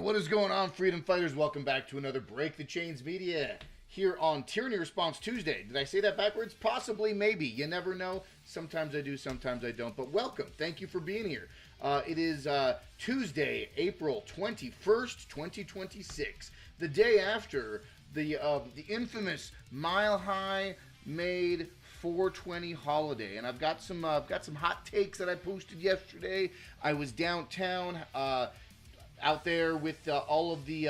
What is going on, freedom fighters? Welcome back to another Break the Chains Media here on Tyranny Response Tuesday. Did I say that backwards? Possibly, maybe. You never know. Sometimes I do, sometimes I don't. But welcome. Thank you for being here. It is Tuesday, April 21st, 2026. The day after the infamous Mile High Made 420 holiday, and I've got some hot takes that I posted yesterday. I was downtown, out there with all of the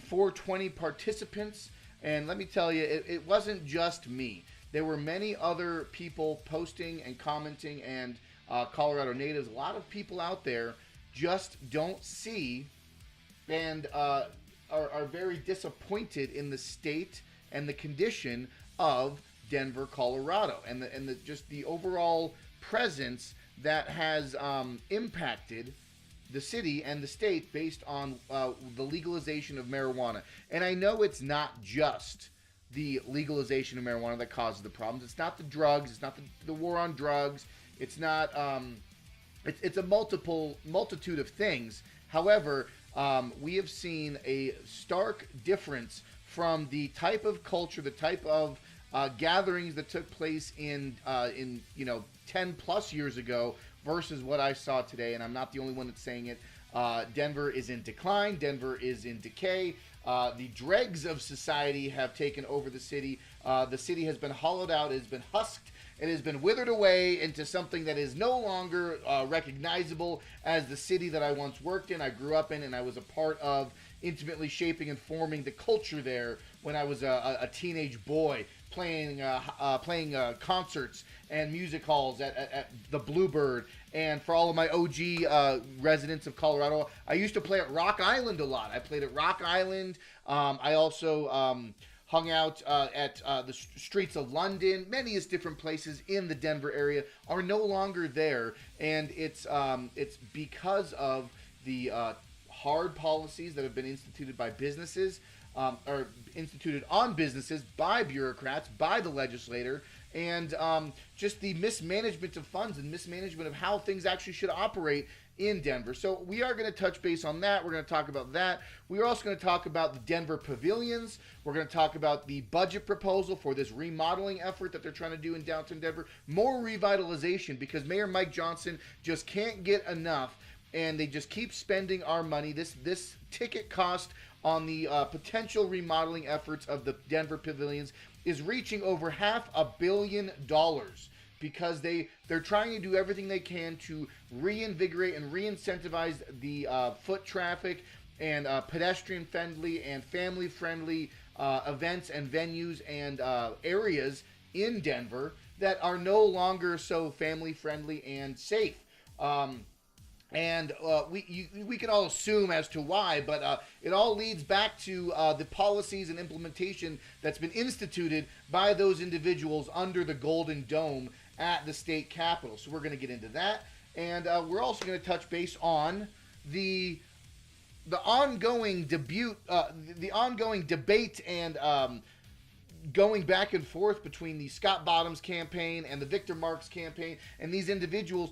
420 participants, and let me tell you, it wasn't just me. There were many other people posting and commenting, and Colorado natives. A lot of people out there just don't see and are very disappointed in the state and the condition of Denver, Colorado, and just the overall presence that has impacted the city and the state based on the legalization of marijuana. And I know it's not just the legalization of marijuana that causes the problems. It's not the drugs. It's not the war on drugs. It's not. It's a multitude of things. However, we have seen a stark difference from the type of culture, the type of gatherings that took place in 10 plus years ago versus what I saw today, and I'm not the only one that's saying it. Denver is in decline. Denver is in decay. The dregs of society have taken over the city. The city has been hollowed out. It has been husked. It has been withered away into something that is no longer recognizable as the city that I once worked in, I grew up in, and I was a part of intimately shaping and forming the culture there when I was a teenage boy, playing concerts and music halls at the Bluebird. And for all of my OG residents of Colorado, I used to play at Rock Island a lot. I played at Rock Island. I also hung out at the streets of London. Many different places in the Denver area are no longer there, and it's because of the hard policies that have been instituted by businesses, or instituted on businesses by bureaucrats, by the legislator, and just the mismanagement of funds and mismanagement of how things actually should operate in Denver. So we are going to touch base on that. We're going to talk about that. We are also going to talk about the Denver pavilions. We're going to talk about the budget proposal for this remodeling effort that they're trying to do in downtown Denver. More revitalization, because Mayor Mike Johnson just can't get enough, and they just keep spending our money. This ticket cost on the potential remodeling efforts of the Denver pavilions is reaching over $500 million, because they're trying to do everything they can to reinvigorate and re-incentivize the foot traffic and pedestrian-friendly and family-friendly events and venues and areas in Denver that are no longer so family-friendly and safe. We can all assume as to why, but it all leads back to the policies and implementation that's been instituted by those individuals under the Golden Dome at the state capitol. So we're going to get into that, and we're also going to touch base on the ongoing debate and going back and forth between the Scott Bottoms campaign and the Victor Marx campaign, and these individuals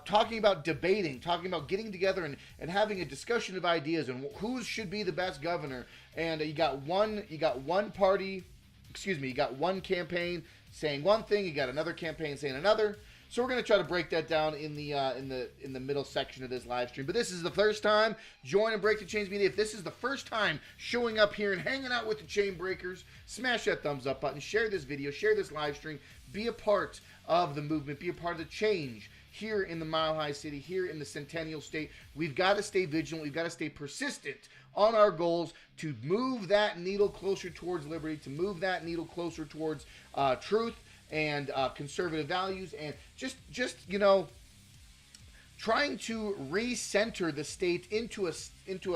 talking about debating, talking about getting together and having a discussion of ideas and who should be the best governor. And you got one campaign saying one thing, you got another campaign saying another. So we're going to try to break that down in the middle section of this live stream. But this is the first time join and Break the Chains Media. If this is the first time showing up here and hanging out with the Chain Breakers, smash that thumbs up button, share this video, share this live stream, be a part of the movement, be a part of the change here in the Mile High City, here in the Centennial State. We've got to stay vigilant. We've got to stay persistent on our goals to move that needle closer towards liberty, to move that needle closer towards truth and conservative values, and just trying to recenter the state into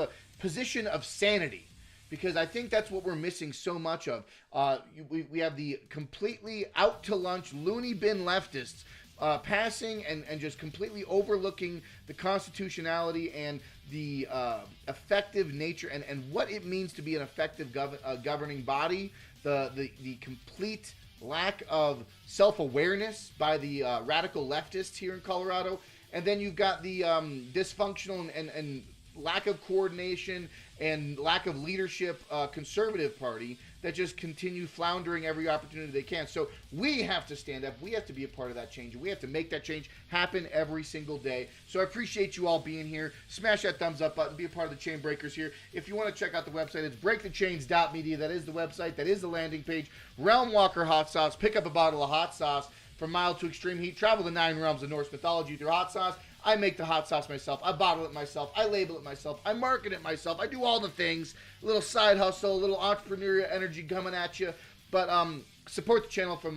a position of sanity, because I think that's what we're missing so much of. We have the completely out to lunch loony bin leftists passing and just completely overlooking the constitutionality and the effective nature and what it means to be an effective governing body. The complete lack of self-awareness by the radical leftists here in Colorado. And then you've got the dysfunctional and lack of coordination and lack of leadership conservative party that just continue floundering every opportunity they can. So we have to stand up. We have to be a part of that change. We have to make that change happen every single day. So I appreciate you all being here. Smash that thumbs up button. Be a part of the Chain Breakers here. If you want to check out the website, it's breakthechains.media. That is the website. That is the landing page. Realm Walker Hot Sauce. Pick up a bottle of hot sauce. From mild to extreme heat, travel the 9 realms of Norse mythology through hot sauce. I make the hot sauce myself. I bottle it myself. I label it myself. I market it myself. I do all the things. A little side hustle, a little entrepreneurial energy coming at you. But support the channel from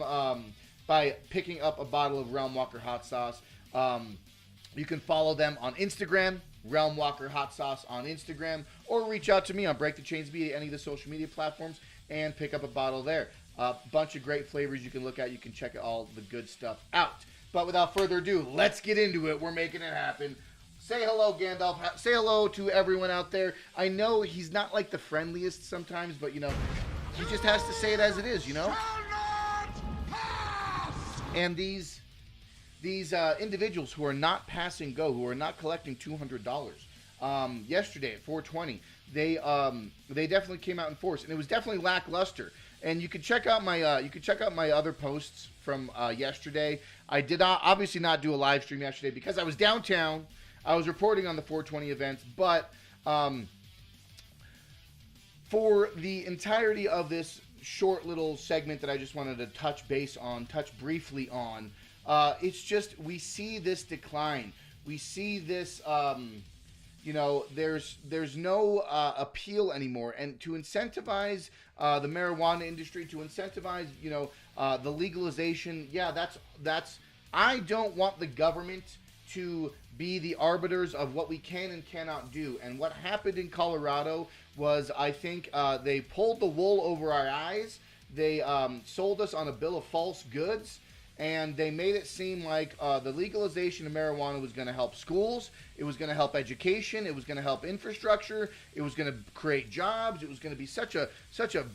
by picking up a bottle of Realm Walker hot sauce. You can follow them on Instagram, Realm Walker Hot Sauce on Instagram, or reach out to me on Break the Chains Media, any of the social media platforms, and pick up a bottle there. A bunch of great flavors you can look at. You can check all the good stuff out. But without further ado, let's get into it. We're making it happen. Say hello, Gandalf. Say hello to everyone out there. I know he's not like the friendliest sometimes, but, you know, he just has to say it as it is, you know? And these individuals who are not pass and go, who are not collecting $200, yesterday at 420, they definitely came out in force, and it was definitely lackluster. And you can check out my other posts from yesterday. I did not, obviously not do a live stream yesterday because I was downtown. I was reporting on the 420 events, but for the entirety of this short little segment that I just wanted to touch briefly on, it's just we see this decline. We see this. You know, there's no appeal anymore, and to incentivize the marijuana industry, to incentivize, you know, the legalization. Yeah, that's. I don't want the government to be the arbiters of what we can and cannot do. And what happened in Colorado was, I think, they pulled the wool over our eyes. They sold us on a bill of false goods. And they made it seem like the legalization of marijuana was going to help schools. It was going to help education. It was going to help infrastructure. It was going to create jobs. It was going to be such a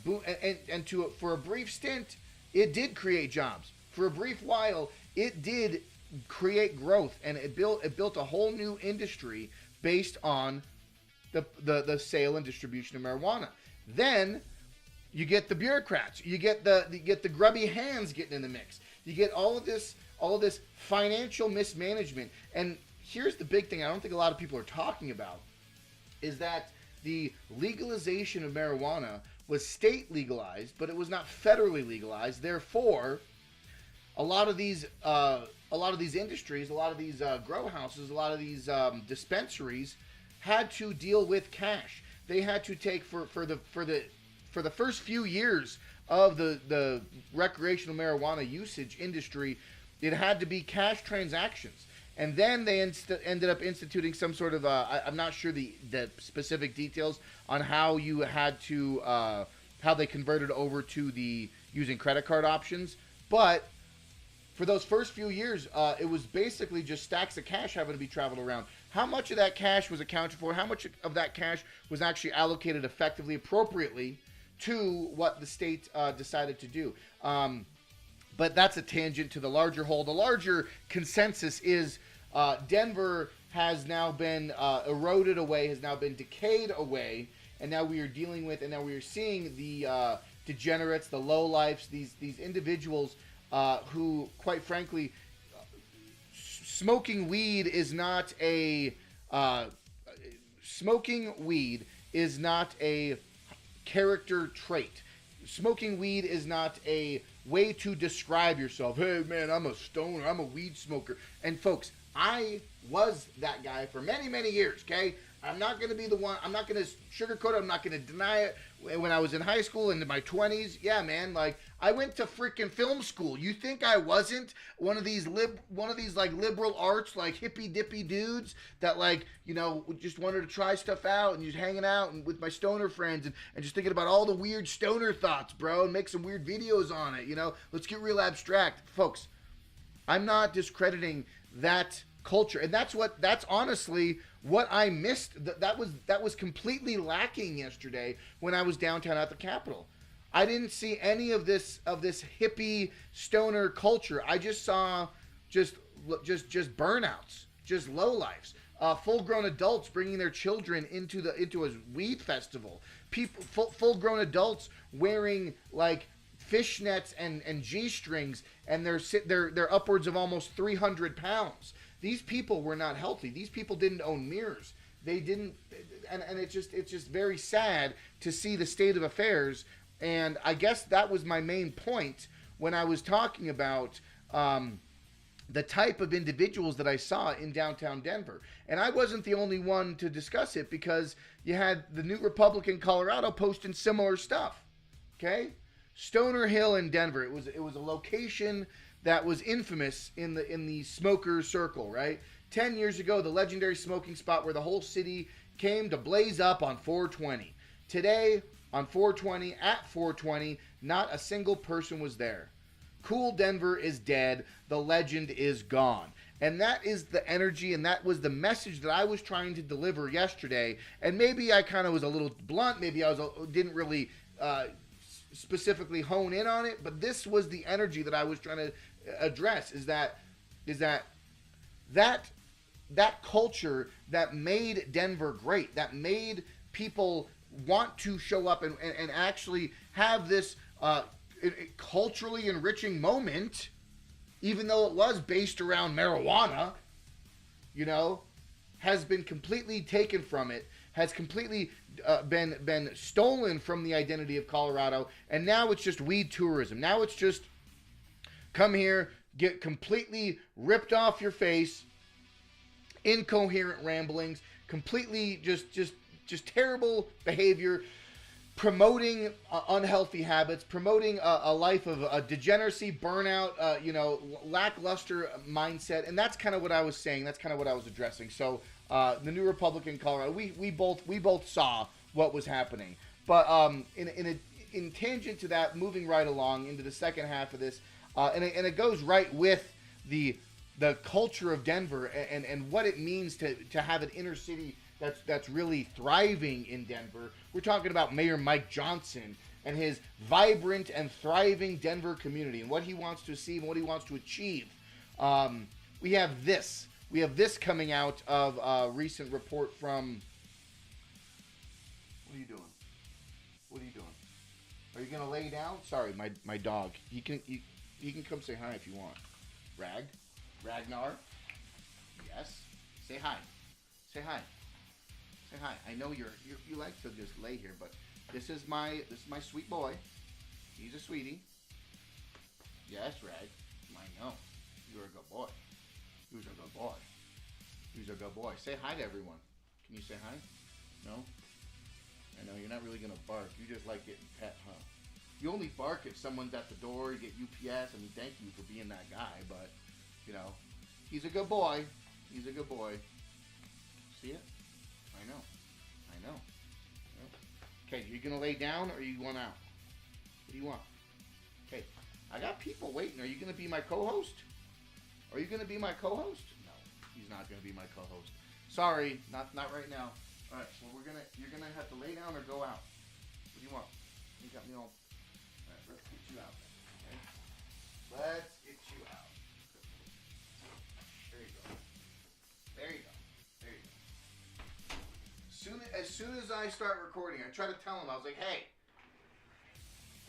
boom. And for a brief stint, it did create jobs. For a brief while, it did create growth, and it built a whole new industry based on the sale and distribution of marijuana. Then you get the bureaucrats. You get the grubby hands getting in the mix. You get all of this financial mismanagement. And here's the big thing I don't think a lot of people are talking about, is that the legalization of marijuana was state legalized, but it was not federally legalized. Therefore, a lot of these industries, a lot of these grow houses, a lot of these dispensaries had to deal with cash. They had to take for the first few years of the recreational marijuana usage industry, it had to be cash transactions. And then they ended up instituting some sort of, I'm not sure the specific details on how you had to, how they converted over to the using credit card options. But for those first few years, it was basically just stacks of cash having to be traveled around. How much of that cash was accounted for? How much of that cash was actually allocated effectively, appropriately, to what the state decided to do? But that's a tangent to the larger whole. The larger consensus is Denver has now been eroded away, has now been decayed away, and now we are dealing with, and now we are seeing the degenerates, the lowlifes, these individuals who, quite frankly, smoking weed is not a character trait. Smoking weed is not a way to describe yourself. Hey man, I'm a stoner, I'm a weed smoker. And folks, I was that guy for many, many years, okay? I'm not going to be the one, I'm not going to sugarcoat it, I'm not going to deny it. When I was in high school, into my 20s, yeah, man, like, I went to freaking film school. You think I wasn't one of these like liberal arts, like hippy dippy dudes that, like, you know, just wanted to try stuff out and just hanging out and with my stoner friends and just thinking about all the weird stoner thoughts, bro, and make some weird videos on it, you know? Let's get real abstract. Folks, I'm not discrediting that culture, and that's honestly what I missed. That was completely lacking yesterday when I was downtown at the Capitol. I didn't see any of this hippie stoner culture. I just saw just burnouts, just lowlifes. full-grown adults bringing their children into a weed festival. People, full-grown adults wearing like fishnets and G-strings, and they're upwards of almost 300 pounds. These people were not healthy. These people didn't own mirrors. They didn't, and it's just very sad to see the state of affairs. And I guess that was my main point when I was talking about the type of individuals that I saw in downtown Denver. And I wasn't the only one to discuss it, because you had the New Republic in Colorado posting similar stuff. Okay? Stoner Hill in Denver. It was a location that was infamous in the smokers circle, right? 10 years ago, the legendary smoking spot where the whole city came to blaze up on 420. Today, on 420, at 420, not a single person was there. Cool Denver is dead. The legend is gone. And that is the energy, and that was the message that I was trying to deliver yesterday. And maybe I kind of was a little blunt. Maybe I didn't really specifically hone in on it. But this was the energy that I was trying to address. Is that culture that made Denver great, that made people want to show up and actually have this culturally enriching moment, even though it was based around marijuana, has been completely taken from it, has completely been stolen from the identity of Colorado, and now it's just weed tourism. Now it's just come here, get completely ripped off your face, incoherent ramblings, completely just terrible behavior, promoting unhealthy habits, promoting a life of degeneracy, burnout, lackluster mindset. And that's kind of what I was saying. That's kind of what I was addressing. So the New Republic in Colorado, we both saw what was happening. But in tangent to that, moving right along into the second half of this, and it goes right with the culture of Denver and what it means to have an inner city that's really thriving in Denver. We're talking about Mayor Mike Johnson and his vibrant and thriving Denver community and what he wants to see and what he wants to achieve. We have this coming out of a recent report from. What are you doing? What are you doing? Are you gonna lay down? Sorry, my dog. You can come say hi if you want. Ragnar. Yes. Say hi. Say hi. Say hi. I know you like to just lay here, but this is my sweet boy. He's a sweetie. Yes, Rag. I know. You're a good boy. You're a good boy. You're a good boy. Say hi to everyone. Can you say hi? No? I know you're not really gonna bark. You just like getting pet, huh? You only bark if someone's at the door. You get UPS. I mean, thank you for being that guy, but he's a good boy. He's a good boy. See it? I know. Okay, you gonna lay down or you want out? What do you want? Okay, I got people waiting. Are you gonna be my co-host? Are you gonna be my co-host? No, he's not gonna be my co-host. Sorry, not right now. All right, well you're gonna have to lay down or go out. What do you want? You got me all. All right, let's get you out. Okay, let's get you out. There you go. There you go. As soon as I start recording, I try to tell him, I was like, hey,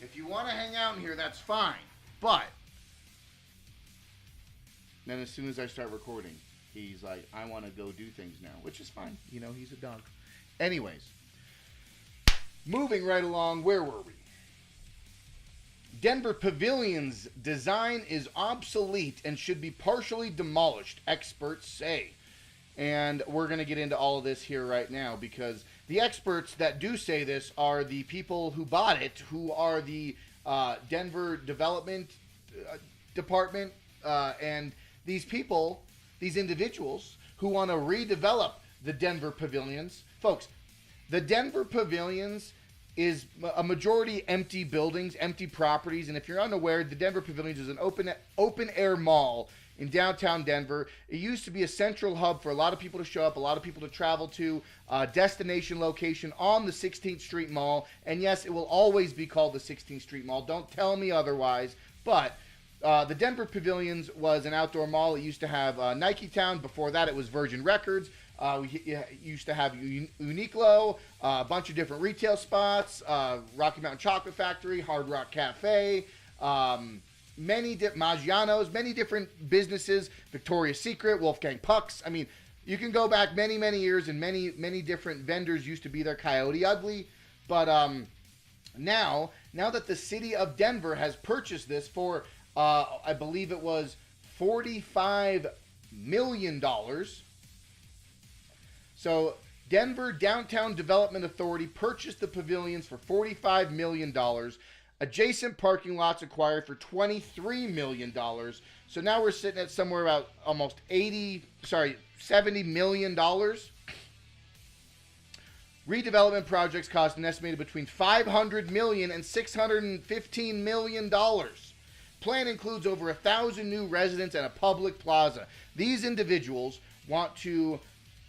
if you want to hang out in here, that's fine. But then as soon as I start recording, he's like, I want to go do things now, which is fine. He's a dog. Anyways, moving right along, where were we? Denver Pavilion's design is obsolete and should be partially demolished, experts say. And we're going to get into all of this here right now, because the experts that do say this are the people who bought it, who are the Denver Development Department, and these people, these individuals who want to redevelop the Denver Pavilions. Folks, the Denver Pavilions is a majority empty buildings, empty properties. And if you're unaware, the Denver Pavilions is an open air mall in downtown Denver. It used to be a central hub for a lot of people to show up, a lot of people to travel to, destination location on the 16th Street Mall. And yes, it will always be called the 16th Street Mall. Don't tell me otherwise. But the Denver Pavilions was an outdoor mall. It used to have Nike Town. Before that, it was Virgin Records. We used to have Uniqlo, a bunch of different retail spots, Rocky Mountain Chocolate Factory, Hard Rock Cafe, Maggiano's, many different businesses, Victoria's Secret, Wolfgang Puck's. I mean, you can go back many, many years, and many different vendors used to be there. Coyote Ugly. But now that the city of Denver has purchased this for, I believe it was $45 million. So Denver Downtown Development Authority purchased the pavilions for $45 million. Adjacent parking lots acquired for $23 million. So now we're sitting at somewhere about almost $70 million. Redevelopment projects cost an estimated between $500 million and $615 million. Plan includes over 1,000 new residents and a public plaza. These individuals want to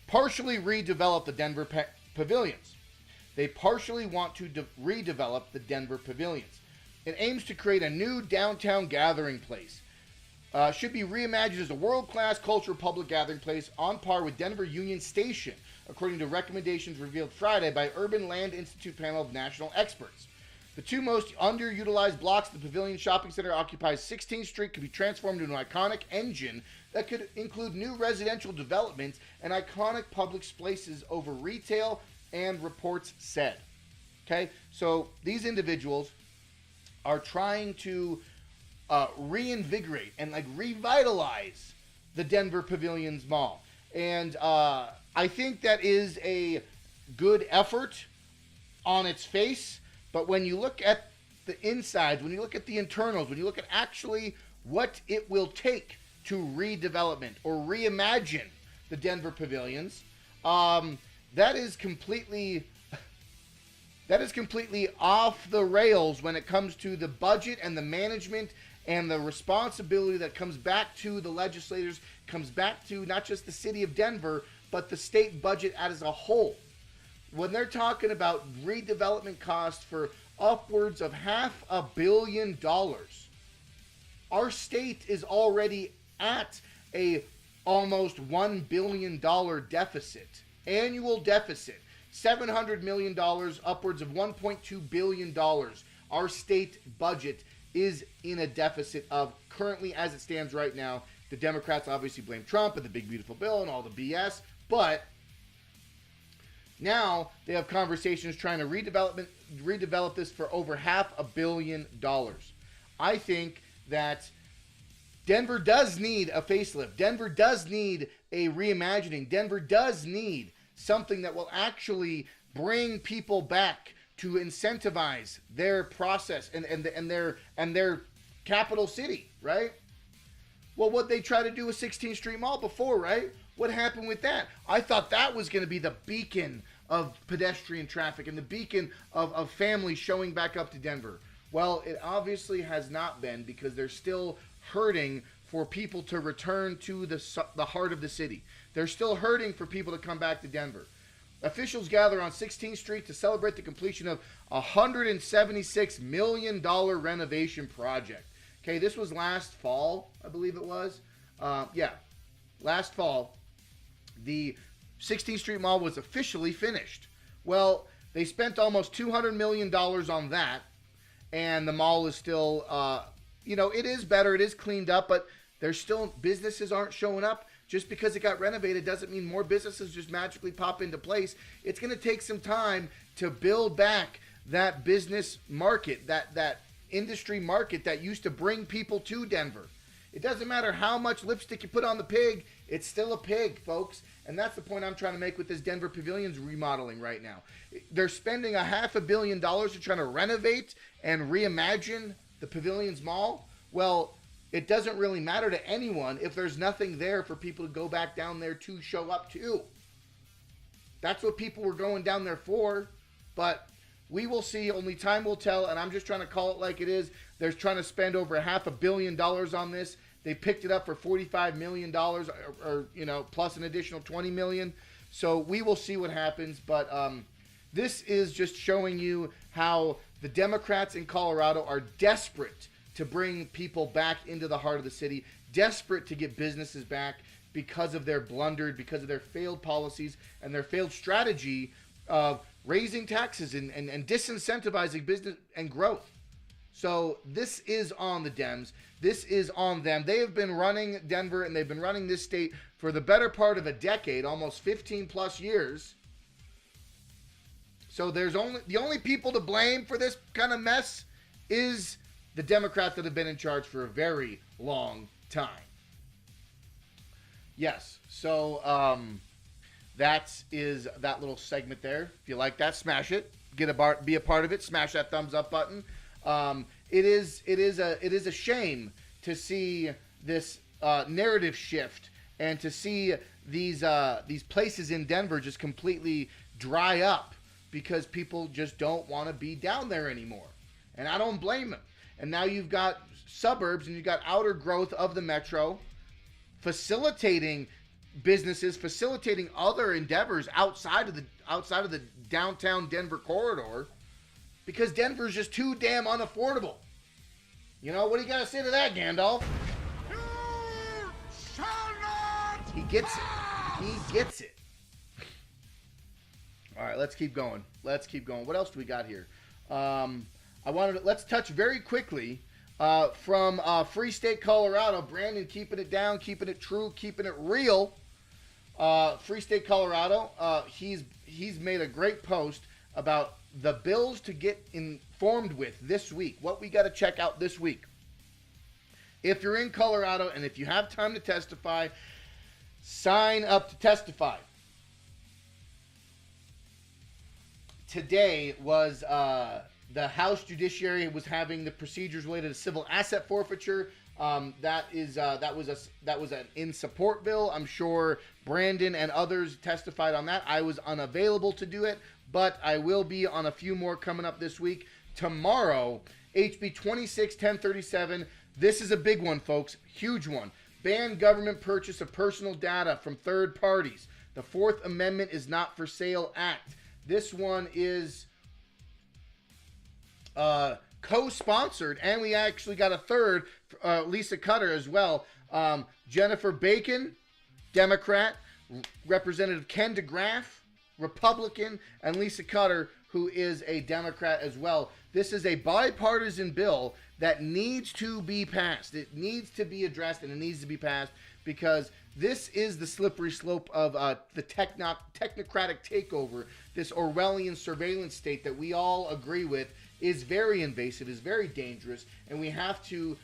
partially redevelop the Denver pavilions. They partially want to redevelop the Denver pavilions. It aims to create a new downtown gathering place. Should be reimagined as a world-class cultural public gathering place on par with Denver Union Station, according to recommendations revealed Friday by Urban Land Institute panel of national experts. The two most underutilized blocks of the Pavilion Shopping Center occupies 16th Street could be transformed into an iconic engine that could include new residential developments and iconic public spaces over retail, and reports said. Okay, so these individuals are trying to reinvigorate and revitalize the Denver Pavilions Mall. And I think that is a good effort on its face. But when you look at the insides, when you look at the internals, when you look at actually what it will take to redevelopment or reimagine the Denver Pavilions, that is completely off the rails when it comes to the budget and the management and the responsibility that comes back to the legislators, comes back to not just the city of Denver, but the state budget as a whole. When they're talking about redevelopment costs for upwards of $500 million, our state is already at a almost $1 billion deficit, annual deficit, $700 million, upwards of $1.2 billion. Our state budget is in a deficit of, currently as it stands right now. The Democrats obviously blame Trump and the big beautiful bill and all the BS, but now they have conversations trying to redevelop this for over $500 million. I think that Denver does need a facelift. Denver does need a reimagining. Denver does need something that will actually bring people back to incentivize their process and their capital city, right? Well, what they try to do with 16th Street Mall before, right? What happened with that? I thought that was going to be the beacon of pedestrian traffic and the beacon of families showing back up to Denver. Well, it obviously has not been, because they're still hurting for people to return to the heart of the city. They're still hurting for people to come back to Denver. Officials gather on 16th Street to celebrate the completion of a $176 million renovation project. Okay, this was last fall, I believe it was. Last fall, the 16th Street Mall was officially finished. Well, they spent almost $200 million on that, and the mall is still, it is better, it is cleaned up, but there's still, businesses aren't showing up. Just because it got renovated doesn't mean more businesses just magically pop into place. It's going to take some time to build back that business market, that industry market that used to bring people to Denver. It doesn't matter how much lipstick you put on the pig, it's still a pig, folks. And that's the point I'm trying to make with this Denver Pavilions remodeling right now. They're spending $500 million to try to renovate and reimagine the Pavilions Mall. Well, it doesn't really matter to anyone if there's nothing there for people to go back down there to show up to. That's what people were going down there for. But we will see. Only time will tell. And I'm just trying to call it like it is. They're trying to spend over $500 million on this. They picked it up for $45 million or plus an additional $20 million. So we will see what happens. But this is just showing you how the Democrats in Colorado are desperate to bring people back into the heart of the city, desperate to get businesses back, because of their because of their failed policies and their failed strategy of raising taxes and disincentivizing business and growth. So this is on the Dems. This is on them. They have been running Denver and they've been running this state for the better part of a decade, almost 15 plus years. So the only people to blame for this kind of mess is the Democrats that have been in charge for a very long time. Yes. So that is that little segment there. If you like that, smash it. Be a part of it. Smash that thumbs up button. It is a shame to see this narrative shift and to see these places in Denver just completely dry up because people just don't want to be down there anymore. And I don't blame them. And now you've got suburbs and you've got outer growth of the metro facilitating businesses, facilitating other endeavors outside of the downtown Denver corridor because Denver's just too damn unaffordable. You know, what do you got to say to that, Gandalf? You shall not He gets it. He gets it. All right, let's keep going. What else do we got here? Let's touch very quickly from Free State, Colorado. Brandon keeping it down, keeping it true, keeping it real. Free State, Colorado. He's made a great post about the bills to get informed with this week. What we got to check out this week. If you're in Colorado and if you have time to testify, sign up to Testify. Today was the House Judiciary was having the procedures related to civil asset forfeiture. That was an in support bill. I'm sure Brandon and others testified on that. I was unavailable to do it, but I will be on a few more coming up this week. Tomorrow, HB 26-1037. This is a big one, folks. Huge one. Ban government purchase of personal data from third parties. The Fourth Amendment is not for sale act. This one is co-sponsored, and we actually got a third, Lisa Cutter as well. Jennifer Bacon, Democrat, Representative Ken DeGraff, Republican, and Lisa Cutter, who is a Democrat as well. This is a bipartisan bill that needs to be passed. It needs to be addressed, and it needs to be passed because this is the slippery slope of the technocratic takeover. This Orwellian surveillance state that we all agree with is very invasive, is very dangerous, and we have to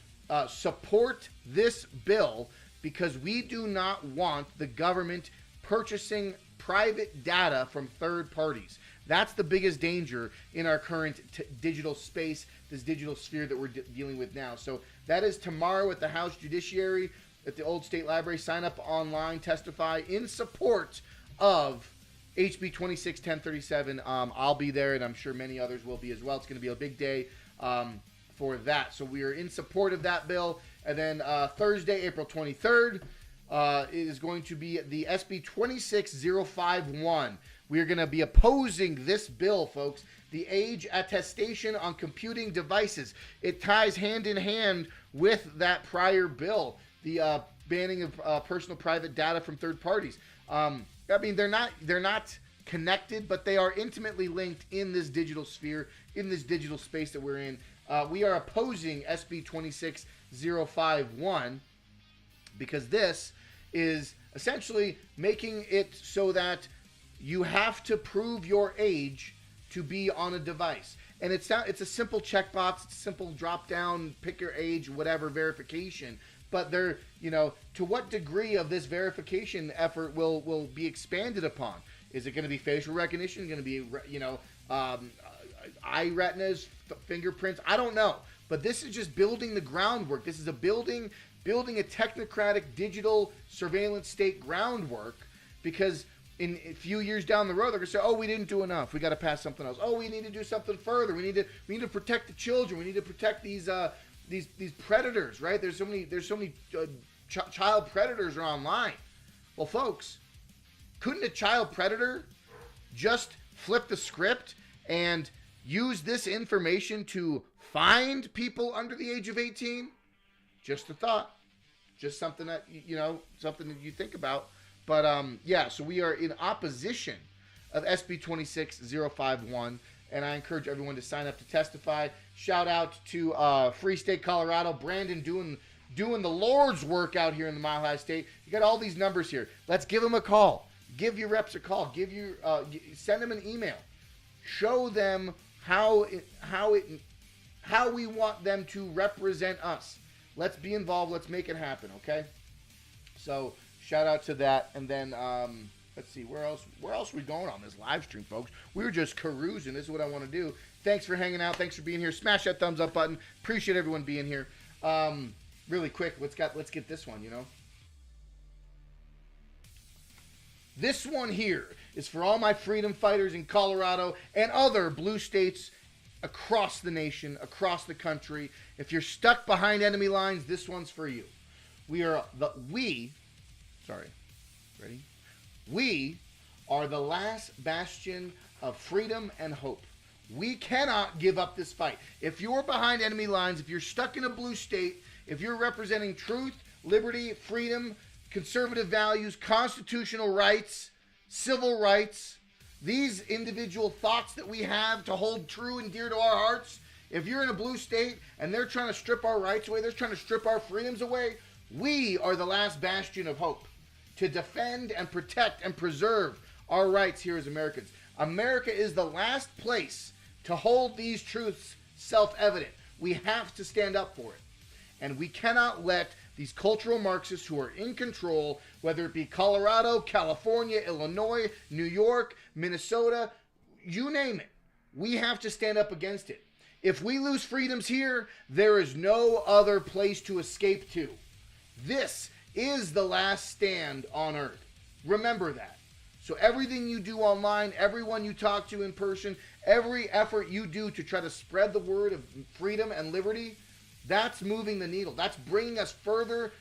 support this bill because we do not want the government purchasing private data from third parties. That's the biggest danger in our current digital space, this digital sphere that we're dealing with now. So that is tomorrow at the House Judiciary at the Old State Library. Sign up online, testify in support of HB 26-1037. I'll be there, and I'm sure many others will be as well. It's going to be a big day for that. So we are in support of that bill. And then Thursday, April 23rd, is going to be the SB 26051. We are going to be opposing this bill, folks. The age attestation on computing devices. It ties hand in hand with that prior bill, the banning of personal private data from third parties. I mean, they're not connected, but they are intimately linked in this digital sphere, in this digital space that we're in. We are opposing SB 26051 because this is essentially making it so that you have to prove your age to be on a device. And it's a simple checkbox, it's a simple drop down, pick your age, whatever verification. But to what degree of this verification effort will be expanded upon? Is it going to be facial recognition? Going to be, eye retinas, fingerprints? I don't know. But this is just building the groundwork. This is building a technocratic digital surveillance state groundwork, because in a few years down the road, they're going to say, oh, we didn't do enough. We got to pass something else. Oh, we need to do something further. We need to protect the children. We need to protect these predators, right? There's so many child predators are online. Well, folks, couldn't a child predator just flip the script and use this information to find people under the age of 18? Just a thought. just something that, something that you think about. But yeah, so we are in opposition of SB 26051, and I encourage everyone to sign up to testify. Shout out to Free State, Colorado. Brandon doing the Lord's work out here in the Mile High State. You got all these numbers here. Let's give them a call. Give your reps a call. Send them an email. Show them how we want them to represent us. Let's be involved. Let's make it happen, okay? So shout out to that. And then let's see, where else are we going on this live stream, folks? We were just carousing. This is what I want to do. Thanks for hanging out. Thanks for being here. Smash that thumbs up button. Appreciate everyone being here. Really quick, let's get this one, This one here is for all my freedom fighters in Colorado and other blue states across the nation, across the country. If you're stuck behind enemy lines, this one's for you. We are the last bastion of freedom and hope. We cannot give up this fight. If you're behind enemy lines, if you're stuck in a blue state, if you're representing truth, liberty, freedom, conservative values, constitutional rights, civil rights, these individual thoughts that we have to hold true and dear to our hearts, if you're in a blue state and they're trying to strip our rights away, they're trying to strip our freedoms away, we are the last bastion of hope to defend and protect and preserve our rights here as Americans. America is the last place to hold these truths self-evident. We have to stand up for it. And we cannot let these cultural Marxists who are in control, whether it be Colorado, California, Illinois, New York, Minnesota, you name it, we have to stand up against it. If we lose freedoms here, there is no other place to escape to. This is the last stand on earth. Remember that. So everything you do online, everyone you talk to in person, every effort you do to try to spread the word of freedom and liberty, that's moving the needle. That's bringing us further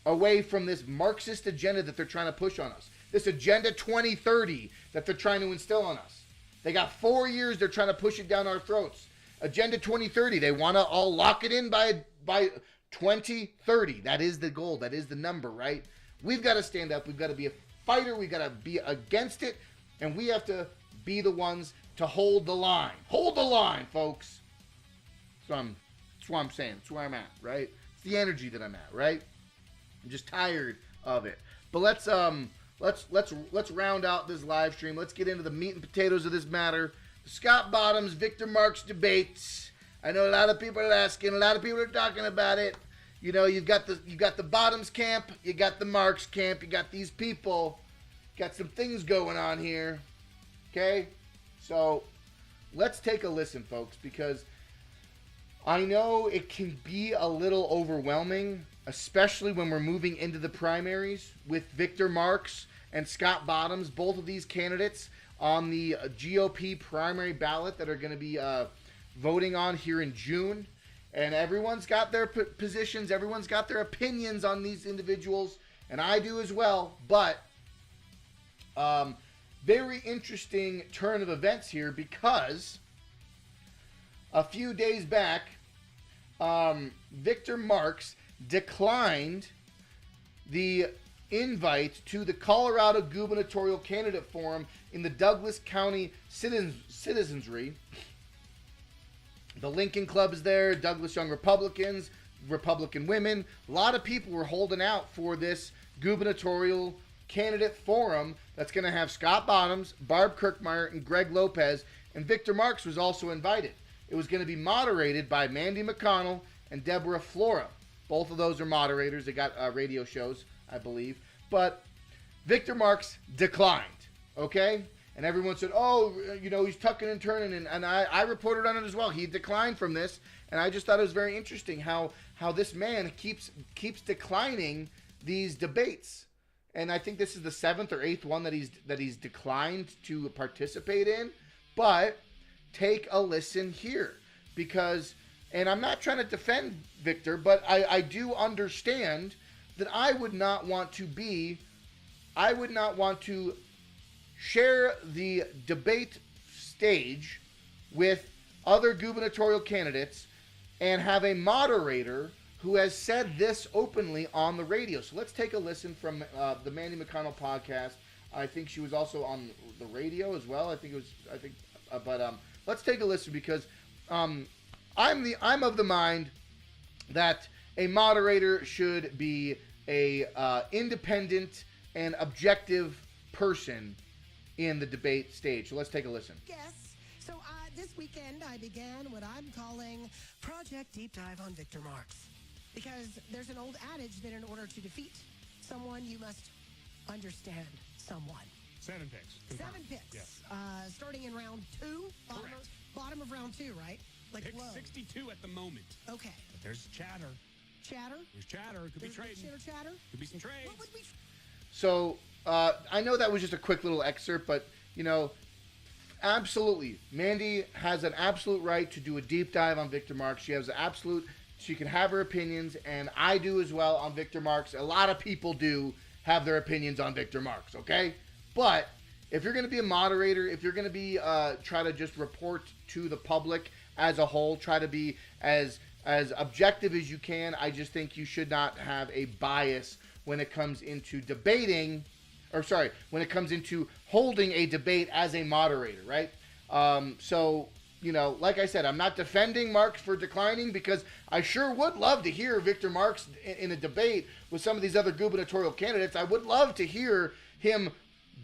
away from this Marxist agenda that they're trying to push on us. This Agenda 2030 that they're trying to instill on us. They got 4 years they're trying to push it down our throats. Agenda 2030, they want to all lock it in by 2030. That is the goal. That is the number, right? We've got to stand up. We've got to be a fighter. We've got to be against it. And we have to be the ones to hold the line. Hold the line, folks. That's what I'm saying. That's where I'm at, right? It's the energy that I'm at, right? I'm just tired of it. But let's round out this live stream. Let's get into the meat and potatoes of this matter. The Scott Bottoms, Victor Marx debates. I know a lot of people are asking. A lot of people are talking about it. You've got the Bottoms camp. You got the Marx camp. You got these people. Got some things going on here. Okay? So let's take a listen, folks, because I know it can be a little overwhelming, especially when we're moving into the primaries with Victor Marx and Scott Bottoms, both of these candidates on the GOP primary ballot that are going to be voting on here in June. And everyone's got their positions, everyone's got their opinions on these individuals, and I do as well. But very interesting turn of events here, because a few days back, Victor Marx declined the invite to the Colorado Gubernatorial Candidate Forum in the Douglas County Citizenry. The Lincoln Club is there, Douglas Young Republicans, Republican women. A lot of people were holding out for this gubernatorial candidate forum that's going to have Scott Bottoms, Barb Kirkmeyer, and Greg Lopez, and Victor Marx was also invited. It was going to be moderated by Mandy McConnell and Deborah Flora. Both of those are moderators. They got radio shows, I believe. But Victor Marx declined, okay? And everyone said, he's tucking and turning. And I reported on it as well. He declined from this. And I just thought it was very interesting how this man keeps declining these debates. And I think this is the 7th or 8th one that he's declined to participate in. But take a listen here, because, and I'm not trying to defend Victor, but I do understand that I would not want to share the debate stage with other gubernatorial candidates and have a moderator who has said this openly on the radio. So let's take a listen from the Mandy McConnell podcast. I think she was also on the radio as well. But let's take a listen because I'm of the mind that a moderator should be a independent and objective person in the debate stage. So let's take a listen. Yes. So this weekend I began what I'm calling Project Deep Dive on Victor Marx. Because there's an old adage that in order to defeat someone, you must understand someone. 7 picks. Confirmed. 7 picks. Yes. Starting in round 2. Bottom of round 2, right? Like Pick low. 62 at the moment. Okay. But there's chatter. Chatter? There's chatter. It could be trading. Chatter? Could be some trades. What would we... So I know that was just a quick little excerpt, but, absolutely. Mandy has an absolute right to do a deep dive on Victor Marx. She can have her opinions, and I do as well on Victor Marx. A lot of people do have their opinions on Victor Marx, okay? But if you're going to be a moderator, if you're going to be try to just report to the public as a whole, try to be as objective as you can, I just think you should not have a bias when it comes into when it comes into holding a debate as a moderator, right? Like I said, I'm not defending Marx for declining because I sure would love to hear Victor Marx in a debate with some of these other gubernatorial candidates. I would love to hear him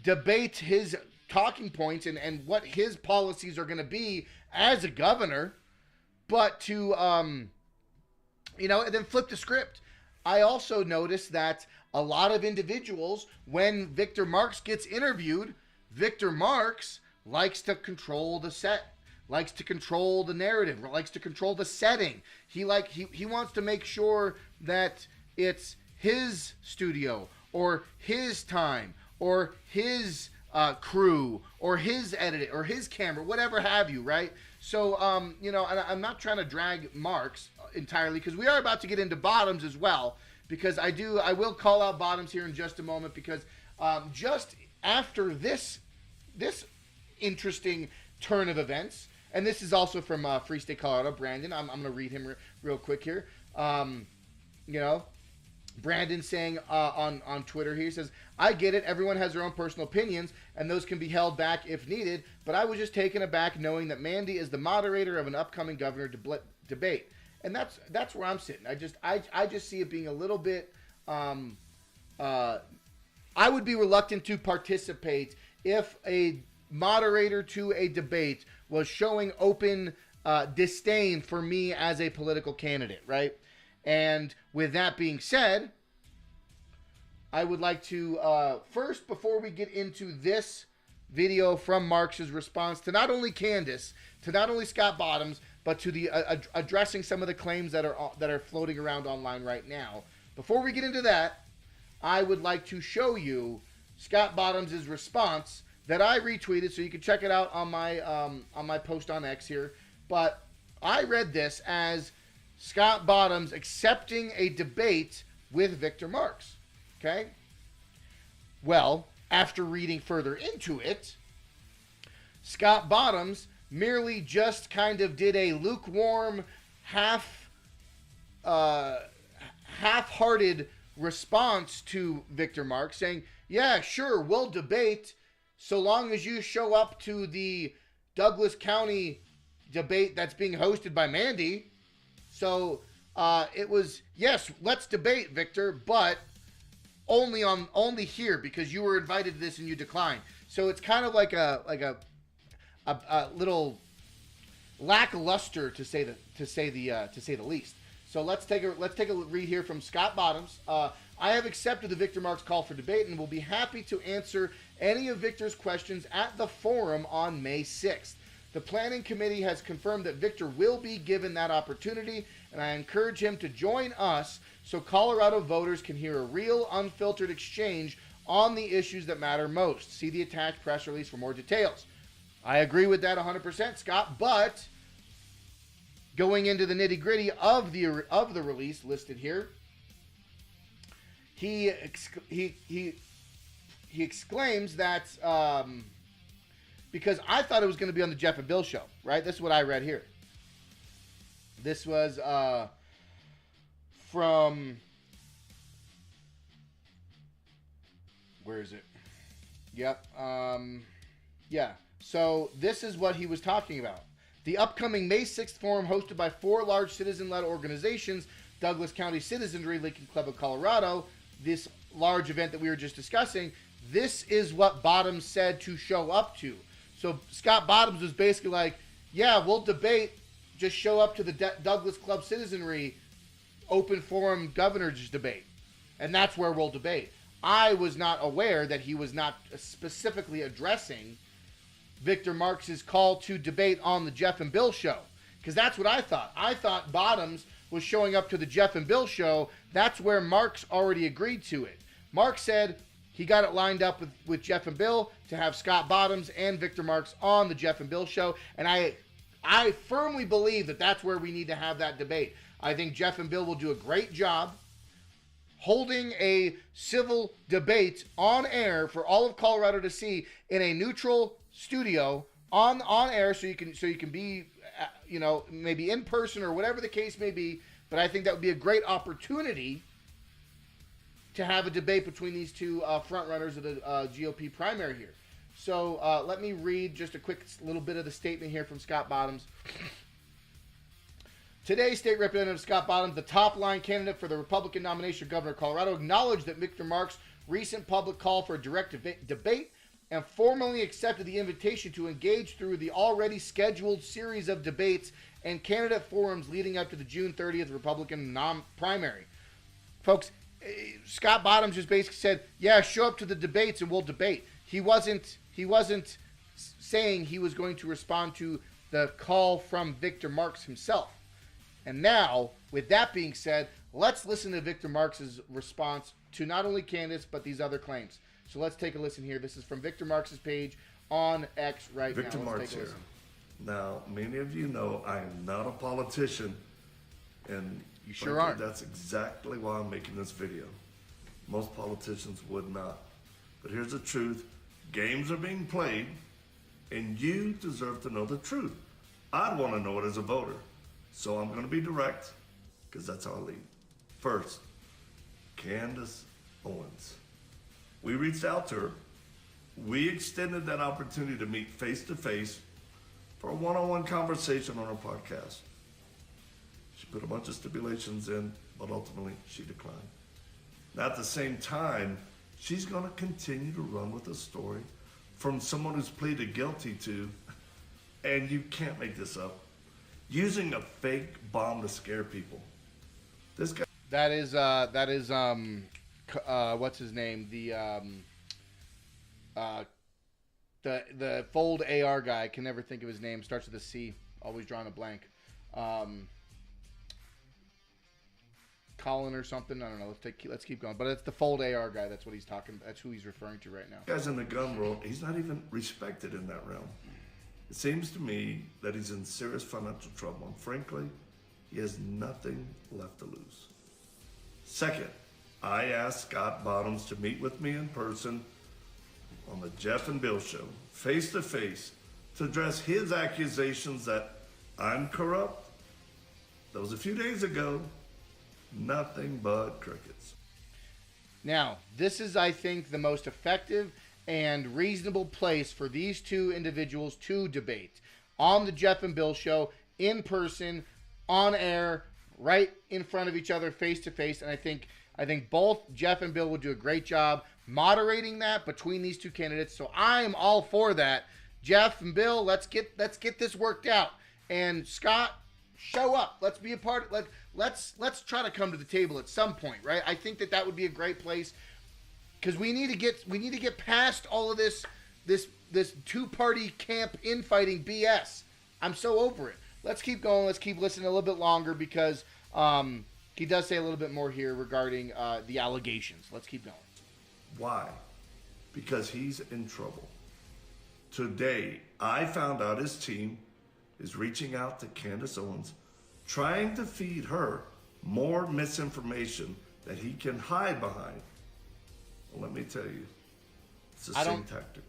debate his talking points and what his policies are going to be as a governor. But to, and then flip the script. I also noticed that a lot of individuals, when Victor Marx gets interviewed, Victor Marx likes to control the set. Likes to control the narrative, likes to control the setting. He wants to make sure that it's his studio or his time or his crew or his edit or his camera, whatever have you, right? So, and I'm not trying to drag Marx entirely because we are about to get into bottoms as well, because I will call out bottoms here in just a moment because just after this interesting turn of events. And this is also from Free State, Colorado, Brandon. I'm going to read him real quick here. Brandon saying on Twitter here, he says, I get it. Everyone has their own personal opinions, and those can be held back if needed. But I was just taken aback knowing that Mandy is the moderator of an upcoming governor debate. And that's where I'm sitting. I just see it being a little bit, I would be reluctant to participate if a moderator to a debate was showing open disdain for me as a political candidate, right? And with that being said, I would like to first, before we get into this video from Marx's response to not only Candace, to not only Scott Bottoms, but to the addressing some of the claims that are floating around online right now. Before we get into that, I would like to show you Scott Bottoms' response that I retweeted, so you can check it out on my post on X here. But I read this as Scott Bottoms accepting a debate with Victor Marx. Okay? Well, after reading further into it, Scott Bottoms merely just kind of did a lukewarm, half-hearted response to Victor Marx, saying, yeah, sure, we'll debate so long as you show up to the Douglas County debate that's being hosted by Mandy. So it was, yes, let's debate, Victor, but only here because you were invited to this and you declined. So it's kind of like a little lackluster to say the least. So let's take a read here from Scott Bottoms. I have accepted the Victor Marx call for debate and will be happy to answer any of Victor's questions at the forum on May 6th. The planning committee has confirmed that Victor will be given that opportunity, and I encourage him to join us so Colorado voters can hear a real, unfiltered exchange on the issues that matter most. See the attached press release for more details. I agree with that 100%, Scott, but going into the nitty-gritty of the release listed here, he exclaims that because I thought it was going to be on the Jeff and Bill show, right? This is what I read here. This was from, where is it? Yep. Yeah. So this is what he was talking about. The upcoming May 6th forum hosted by 4 large citizen-led organizations, Douglas County Citizenry, Lincoln Club of Colorado, this large event that we were just discussing, this is what Bottoms said to show up to. So Scott Bottoms was basically like, yeah, we'll debate, just show up to the Douglas Club Citizenry open forum governor's debate. And that's where we'll debate. I was not aware that he was not specifically addressing Victor Marx's call to debate on the Jeff and Bill show. Because that's what I thought. I thought Bottoms was showing up to the Jeff and Bill show. That's where Marx already agreed to it. Marx said he got it lined up with Jeff and Bill to have Scott Bottoms and Victor Marx on the Jeff and Bill show. And I firmly believe that that's where we need to have that debate. I think Jeff and Bill will do a great job holding a civil debate on air for all of Colorado to see in a neutral studio on air, so you can be, maybe in person or whatever the case may be. But I think that would be a great opportunity to have a debate between these two front runners of the GOP primary here. So let me read just a quick little bit of the statement here from Scott Bottoms. Today, State Representative Scott Bottoms, the top-line candidate for the Republican nomination for Governor of Colorado, acknowledged that Victor Marx's recent public call for a direct debate and formally accepted the invitation to engage through the already scheduled series of debates and candidate forums leading up to the June 30th Republican primary. Folks, Scott Bottoms just basically said, yeah, show up to the debates and we'll debate. He wasn't saying he was going to respond to the call from Victor Marx himself. And now, with that being said, let's listen to Victor Marx's response to not only candidates, but these other claims. So let's take a listen here. This is from Victor Marx's page on X right Victor now. Marx here. Now, many of you know I am not a politician, and you sure frankly, aren't. That's exactly why I'm making this video. Most politicians would not. But here's the truth. Games are being played, and you deserve to know the truth. I'd want to know it as a voter. So I'm going to be direct, because that's how I lead. First, Candace Owens. We reached out to her. We extended that opportunity to meet face-to-face for a one-on-one conversation on our podcast. She put a bunch of stipulations in, but ultimately she declined. Now, at the same time, she's going to continue to run with a story from someone who's pleaded guilty to, and you can't make this up, using a fake bomb to scare people. This guy. That is what's his name? The Fold AR guy. I can never think of his name. Starts with a C. Always drawing a blank. Colin or something. I don't know. Let's keep going. But it's the Fold AR guy. That's what he's talking. That's who he's referring to right now. Guys in the gun world, he's not even respected in that realm. It seems to me that he's in serious financial trouble, and frankly, he has nothing left to lose. Second, I asked Scott Bottoms to meet with me in person on the Jeff and Bill show, face to face, to address his accusations that I'm corrupt. That was a few days ago. Nothing but crickets. Now, this is, I think, the most effective and reasonable place for these two individuals to debate on the Jeff and Bill show, in person, on air, right in front of each other, face to face. And I think both Jeff and Bill would do a great job moderating that between these two candidates. So I'm all for that. Jeff and Bill, let's get this worked out. And Scott, show up. Let's be a part. Let's try to come to the table at some point, right? I think that would be a great place. Because we need to get past all of this two-party camp infighting BS. I'm so over it. Let's keep going. Let's keep listening a little bit longer, because he does say a little bit more here regarding the allegations. Let's keep going. Why? Because he's in trouble. Today, I found out his team is reaching out to Candace Owens, trying to feed her more misinformation that he can hide behind. Well, let me tell you, it's the same tactic.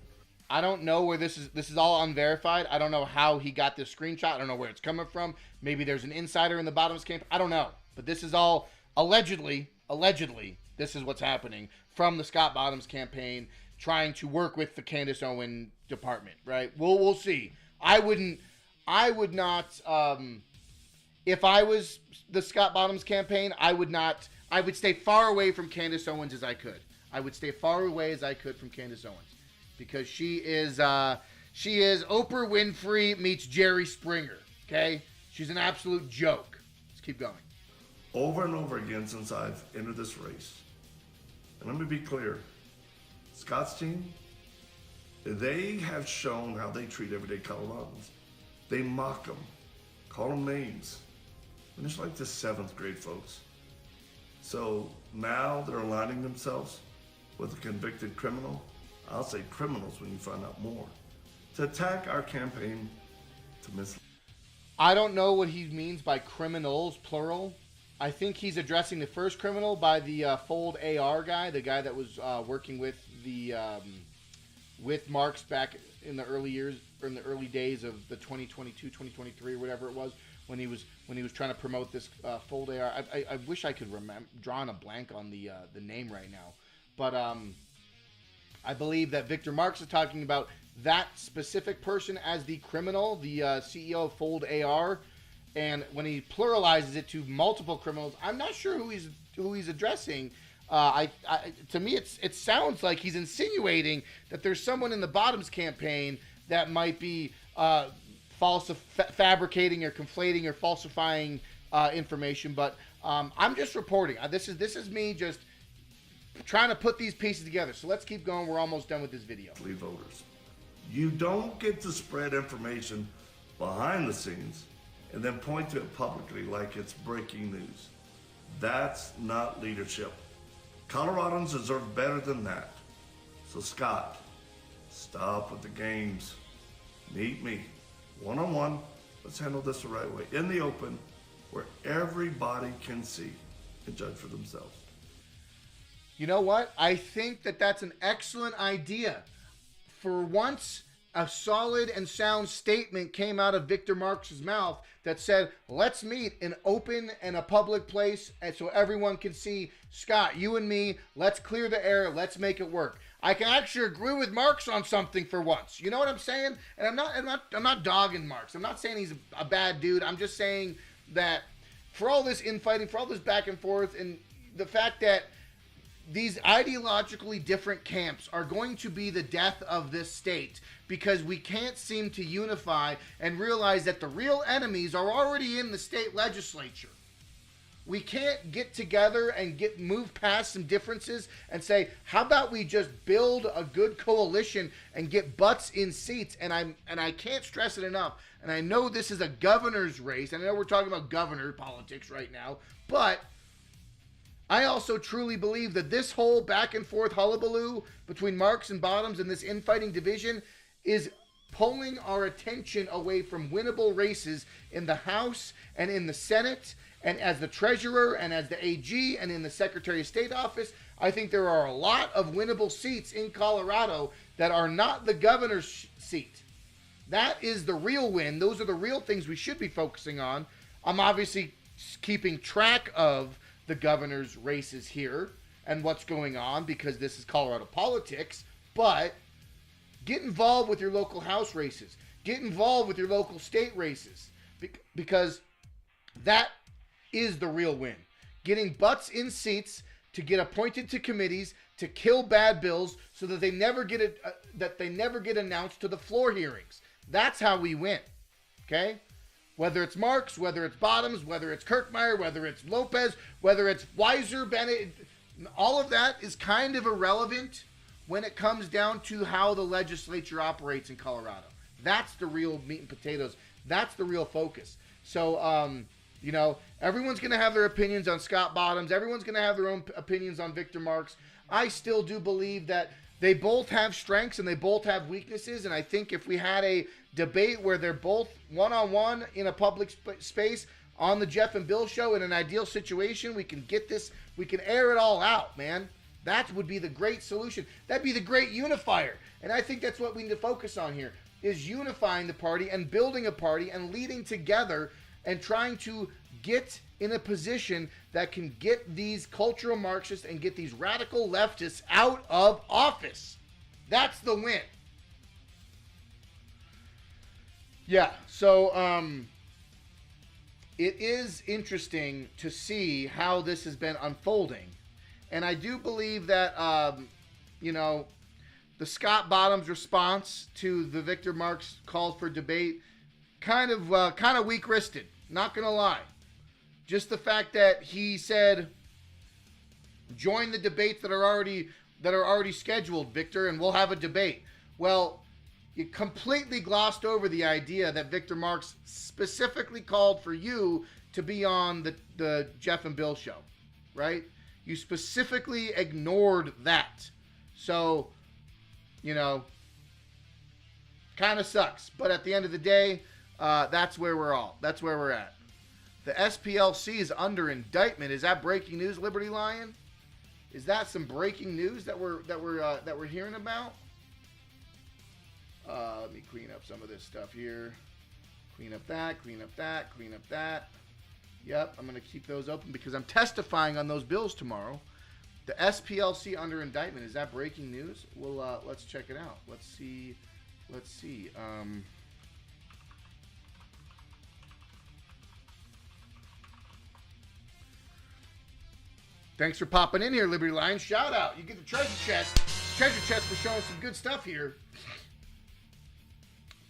I don't know where this is all unverified. I don't know how he got this screenshot. I don't know where it's coming from. Maybe there's an insider in the Bottoms camp. I don't know. But this is all allegedly, this is what's happening from the Scott Bottoms campaign, trying to work with the Candace Owen department, right? We'll see. I would not, if I was the Scott Bottoms campaign, I would stay far away from Candace Owens as I could. I would stay far away as I could from Candace Owens, because she is Oprah Winfrey meets Jerry Springer, okay? She's an absolute joke. Let's keep going. Over and over again since I've entered this race, and let me be clear, Scott's team, they have shown how they treat everyday Coloradans. They mock them, call them names. And it's like the 7th grade, folks. So now they're aligning themselves with a convicted criminal. I'll say criminals when you find out more. To attack our campaign, to mislead. I don't know what he means by criminals, plural. I think he's addressing the first criminal by the Fold AR guy, the guy that was working with the with Marx back in the early years, or in the early days of the 2022, 2023, or whatever it was, when he was trying to promote this Fold AR. I wish I could remember, drawing a blank on the name right now, but I believe that Victor Marx is talking about that specific person as the criminal, the CEO of Fold AR. And when he pluralizes it to multiple criminals, I'm not sure who he's addressing. To me, it sounds like he's insinuating that there's someone in the Bottoms campaign that might be fabricating or conflating or falsifying information. But I'm just reporting. This is me just trying to put these pieces together. So let's keep going. We're almost done with this video. Voters, you don't get to spread information behind the scenes and then point to it publicly like it's breaking news. That's not leadership. Coloradans deserve better than that. So Scott, stop with the games. Meet me, one-on-one. Let's handle this the right way, in the open, where everybody can see and judge for themselves. You know what? I think that that's an excellent idea. For once, a solid and sound statement came out of Victor Marx's mouth that said, let's meet in open and a public place, and so everyone can see, Scott, you and me, let's clear the air, let's make it work. I can actually agree with Marx on something for once. You know what I'm saying? And I'm not dogging Marx. I'm not saying he's a bad dude. I'm just saying that for all this infighting, for all this back and forth, and the fact that these ideologically different camps are going to be the death of this state, because we can't seem to unify and realize that the real enemies are already in the state legislature. We can't get together and move past some differences and say, how about we just build a good coalition and get butts in seats? And I can't stress it enough. And I know this is a governor's race. And I know we're talking about governor politics right now, but I also truly believe that this whole back and forth hullabaloo between Marx and Bottoms and this infighting division is pulling our attention away from winnable races in the House and in the Senate, and as the treasurer and as the AG and in the Secretary of State office. I think there are a lot of winnable seats in Colorado that are not the governor's seat. That is the real win. Those are the real things we should be focusing on. I'm obviously keeping track of the governor's races here and what's going on, because this is Colorado politics, but get involved with your local House races. Get involved with your local state races, because that is the real win. Getting butts in seats to get appointed to committees to kill bad bills so that they never get announced to the floor hearings. That's how we win. Okay? Whether it's Marx, whether it's Bottoms, whether it's Kirkmeyer, whether it's Lopez, whether it's Weiser, Bennett, all of that is kind of irrelevant when it comes down to how the legislature operates in Colorado. That's the real meat and potatoes. That's the real focus. So, everyone's going to have their opinions on Scott Bottoms. Everyone's going to have their own opinions on Victor Marx. I still do believe that they both have strengths and they both have weaknesses. And I think if we had a debate where they're both one-on-one in a public space on the Jeff and Bill show in an ideal situation, we can air it all out, man. That would be the great solution. That'd be the great unifier. And I think that's what we need to focus on here, is unifying the party and building a party and leading together and trying to get in a position that can get these cultural Marxists and get these radical leftists out of office. That's the win. Yeah, so it is interesting to see how this has been unfolding. And I do believe that, the Scott Bottoms response to the Victor Marx call for debate, kind of weak-wristed, not going to lie. Just the fact that he said, join the debates that are already scheduled, Victor, and we'll have a debate. Well, you completely glossed over the idea that Victor Marx specifically called for you to be on the Jeff and Bill show, right? You specifically ignored that. So, kind of sucks. But at the end of the day, that's where we're at. The SPLC is under indictment. Is that breaking news, Liberty Lion? Is that some breaking news that we're hearing about? Let me clean up some of this stuff here. Clean up that. Yep, I'm going to keep those open because I'm testifying on those bills tomorrow. The SPLC under indictment. Is that breaking news? Well, let's check it out. Let's see. Thanks for popping in here, Liberty Lion. Shout out. You get the treasure chest. Treasure chest for showing some good stuff here.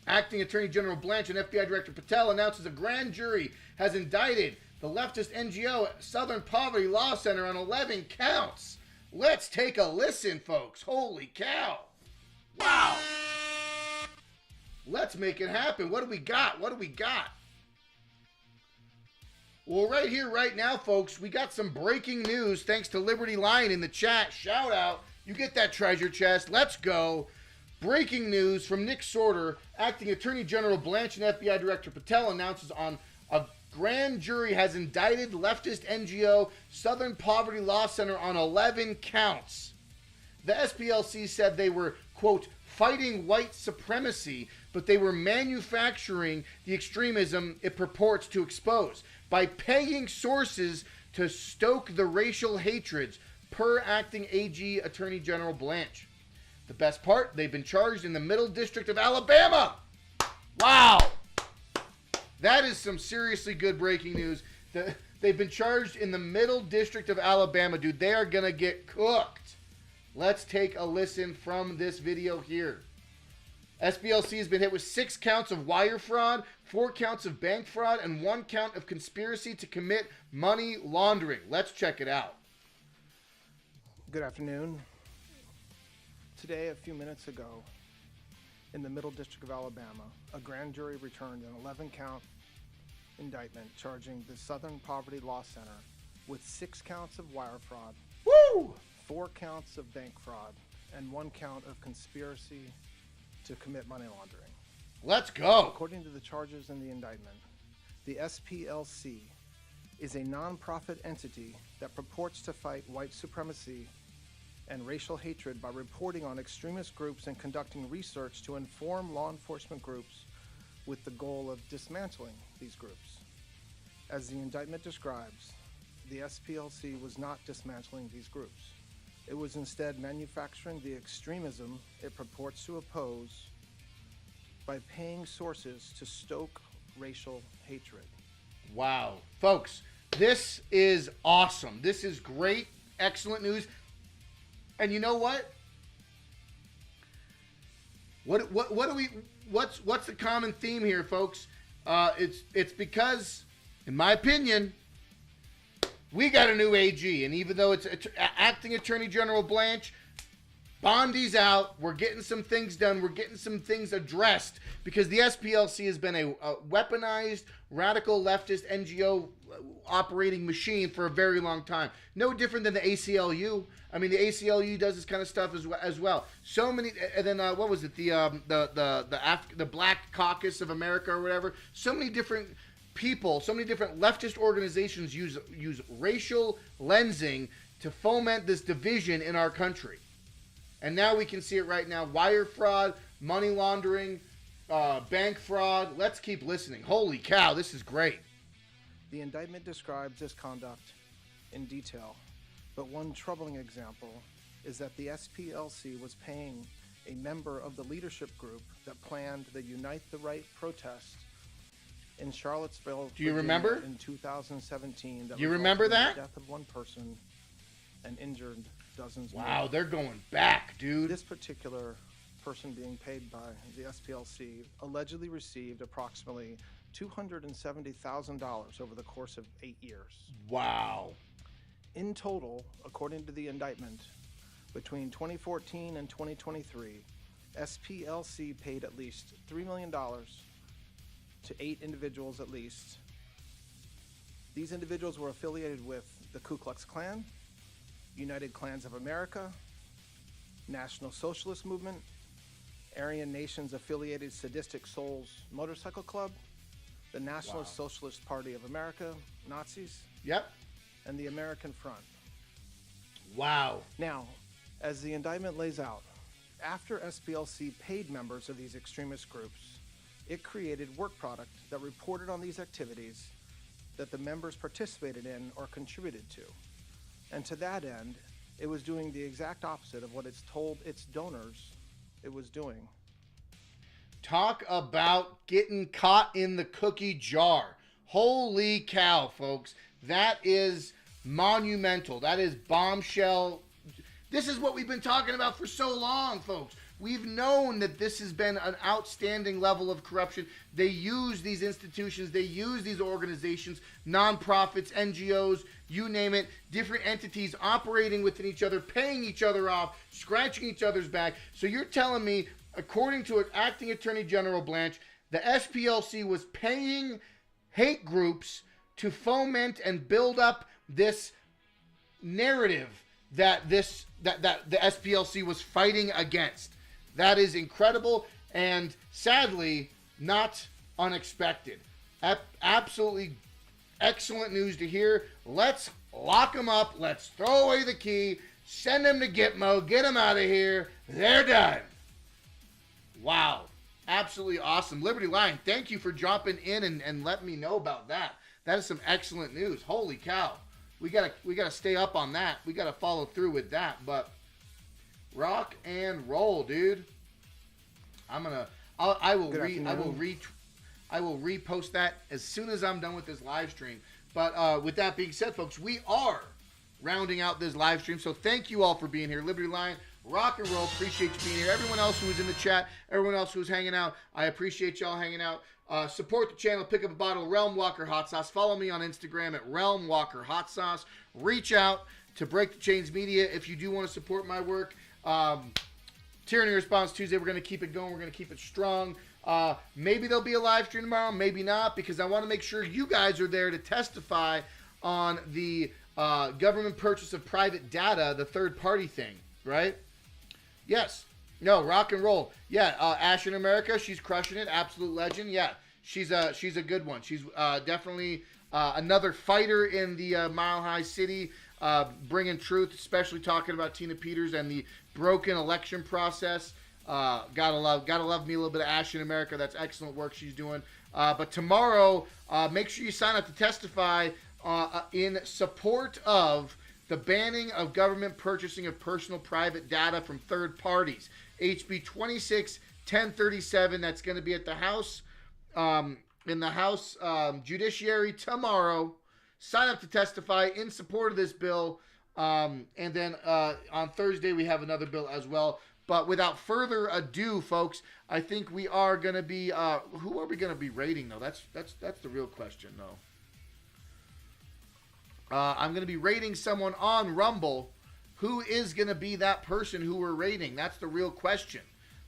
Acting Attorney General Blanche and FBI Director Patel announces a grand jury has indicted the leftist NGO Southern Poverty Law Center on 11 counts. Let's take a listen, folks. Holy cow. Wow. Let's make it happen. What do we got? Well, right here, right now, folks, we got some breaking news thanks to Liberty Lion in the chat. Shout out. You get that treasure chest. Let's go. Breaking news from Nick Sorter. Acting Attorney General Blanche and FBI Director Patel announces on a grand jury has indicted leftist NGO Southern Poverty Law Center on 11 counts. The SPLC said they were, quote, fighting white supremacy, but they were manufacturing the extremism it purports to expose by paying sources to stoke the racial hatreds, per Acting AG Attorney General Blanche. The best part, they've been charged in the Middle District of Alabama. Wow. That is some seriously good breaking news. They've been charged in the Middle District of Alabama. Dude, they are going to get cooked. Let's take a listen from this video here. SPLC has been hit with 6 counts of wire fraud, 4 counts of bank fraud, and 1 count of conspiracy to commit money laundering. Let's check it out. Good afternoon. Today, a few minutes ago, in the Middle District of Alabama, a grand jury returned an 11-count indictment charging the Southern Poverty Law Center with 6 counts of wire fraud, Woo! 4 counts of bank fraud, and 1 count of conspiracy to commit money laundering. Let's go. According to the charges in the indictment, the SPLC is a nonprofit entity that purports to fight white supremacy and racial hatred by reporting on extremist groups and conducting research to inform law enforcement groups with the goal of dismantling these groups. As the indictment describes, the SPLC was not dismantling these groups. It was instead manufacturing the extremism it purports to oppose by paying sources to stoke racial hatred. Wow. Folks, this is awesome. This is great, excellent news. And you know what? What's the common theme here, folks? It's because, in my opinion, we got a new AG, and even though it's Acting Attorney General Blanche, Bondi's out. We're getting some things done. We're getting some things addressed because the SPLC has been a weaponized, radical leftist NGO operating machine for a very long time. No different than the ACLU. I mean, the ACLU does this kind of stuff as well. So many, and then what was it? The Black Caucus of America or whatever. So many different people, so many different leftist organizations use racial lensing to foment this division in our country. And now we can see it right now. Wire fraud, money laundering, bank fraud. Let's keep listening. Holy cow, this is great. The indictment describes this conduct in detail, but one troubling example is that the SPLC was paying a member of the leadership group that planned the Unite the Right protest in Charlottesville, Do you Virginia remember? in 2017. Do you remember resulted in that? The death of one person and injured dozens more. Wow, they're going back, dude. This particular person being paid by the SPLC allegedly received approximately $270,000 over the course of 8 years. Wow. In total, according to the indictment, between 2014 and 2023, SPLC paid at least $3 million to 8 individuals at least. These individuals were affiliated with the Ku Klux Klan, United Klans of America, National Socialist Movement, Aryan Nations affiliated Sadistic Souls Motorcycle Club, the National Socialist Party of America, Nazis, Yep. and the American Front. Wow. Now, as the indictment lays out, after SPLC paid members of these extremist groups, it created work product that reported on these activities that the members participated in or contributed to. And to that end, it was doing the exact opposite of what it's told its donors it was doing. Talk about getting caught in the cookie jar. Holy cow, folks. That is monumental. That is bombshell. This is what we've been talking about for so long, folks. We've known that this has been an outstanding level of corruption. They use these institutions, they use these organizations, nonprofits, NGOs, you name it, different entities operating within each other, paying each other off, scratching each other's back. So you're telling me, according to Acting Attorney General Blanche, the SPLC was paying hate groups to foment and build up this narrative that the SPLC was fighting against. That is incredible and sadly not unexpected. Absolutely excellent news to hear. Let's lock them up. Let's throw away the key. Send them to Gitmo. Get them out of here. They're done. Wow. Absolutely awesome. Liberty Lion, thank you for dropping in and letting me know about that. That is some excellent news. Holy cow. We gotta stay up on that. We gotta follow through with that. But rock and roll, dude. I will repost that as soon as I'm done with this live stream. But with that being said, folks, we are rounding out this live stream. So thank you all for being here. Liberty Lion, rock and roll. Appreciate you being here. Everyone else who was in the chat, everyone else who was hanging out, I appreciate y'all hanging out. Support the channel. Pick up a bottle of Realm Walker Hot Sauce. Follow me on Instagram at Realm Walker Hot Sauce. Reach out to Break the Chains Media if you do want to support my work. Tyranny Response Tuesday, we're going to keep it going. We're going to keep it strong. Maybe there'll be a live stream tomorrow. Maybe not, because I want to make sure you guys are there to testify on the government purchase of private data, the third-party thing, right? Yes. No, rock and roll. Yeah, Ash in America, she's crushing it. Absolute legend. Yeah, she's a good one. She's definitely another fighter in the Mile High City, bringing truth, especially talking about Tina Peters and the broken election process. Gotta love me a little bit of Ash in America. That's excellent work she's doing. But tomorrow, make sure you sign up to testify in support of the banning of government purchasing of personal private data from third parties. HB 26-1037. That's going to be at the House, in the House Judiciary tomorrow. Sign up to testify in support of this bill. And then on Thursday, we have another bill as well. But without further ado, folks, I think we are going to be, who are we going to be rating, though? That's the real question, though. I'm going to be rating someone on Rumble. Who is going to be that person who we're rating? That's the real question.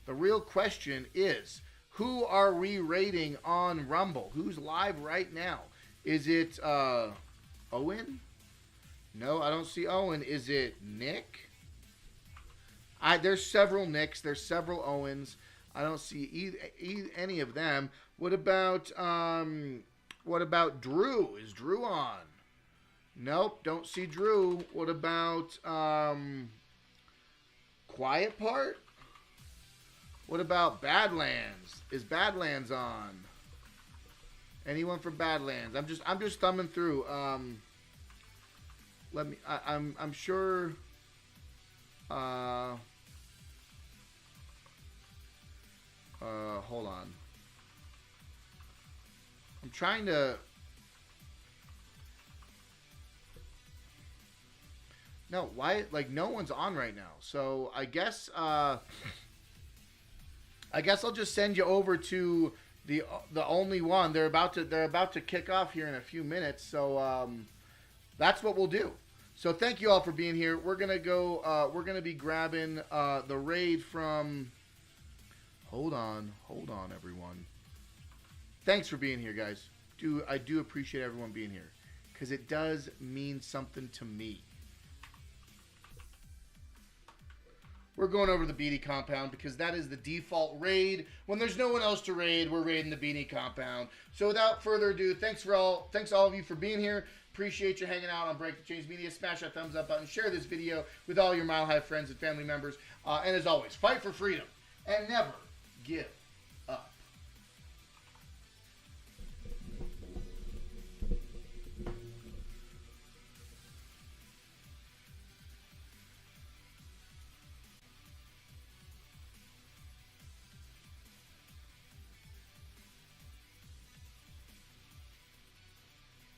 The real question is, who are we rating on Rumble? Who's live right now? Is it Owen? No, I don't see Owen. Is it Nick? There's several Nicks. There's several Owens. I don't see any of them. What about Drew? Is Drew on? Nope, don't see Drew. What about Quiet Part? What about Badlands? Is Badlands on? Anyone from Badlands? I'm just thumbing through. Let me. I'm sure. Hold on. I'm trying to. No, why? Like, no one's on right now. So I guess I'll just send you over to the only one. They're about to kick off here in a few minutes. So that's what we'll do. So thank you all for being here. We're gonna go. We're gonna be grabbing the raid from. Hold on, everyone. Thanks for being here, guys. I do appreciate everyone being here because it does mean something to me. We're going over the Beanie compound because that is the default raid. When there's no one else to raid, we're raiding the Beanie compound. So without further ado, thanks all of you for being here. Appreciate you hanging out on Break the Chains Media. Smash that thumbs up button. Share this video with all your Mile High friends and family members. And as always, fight for freedom and never give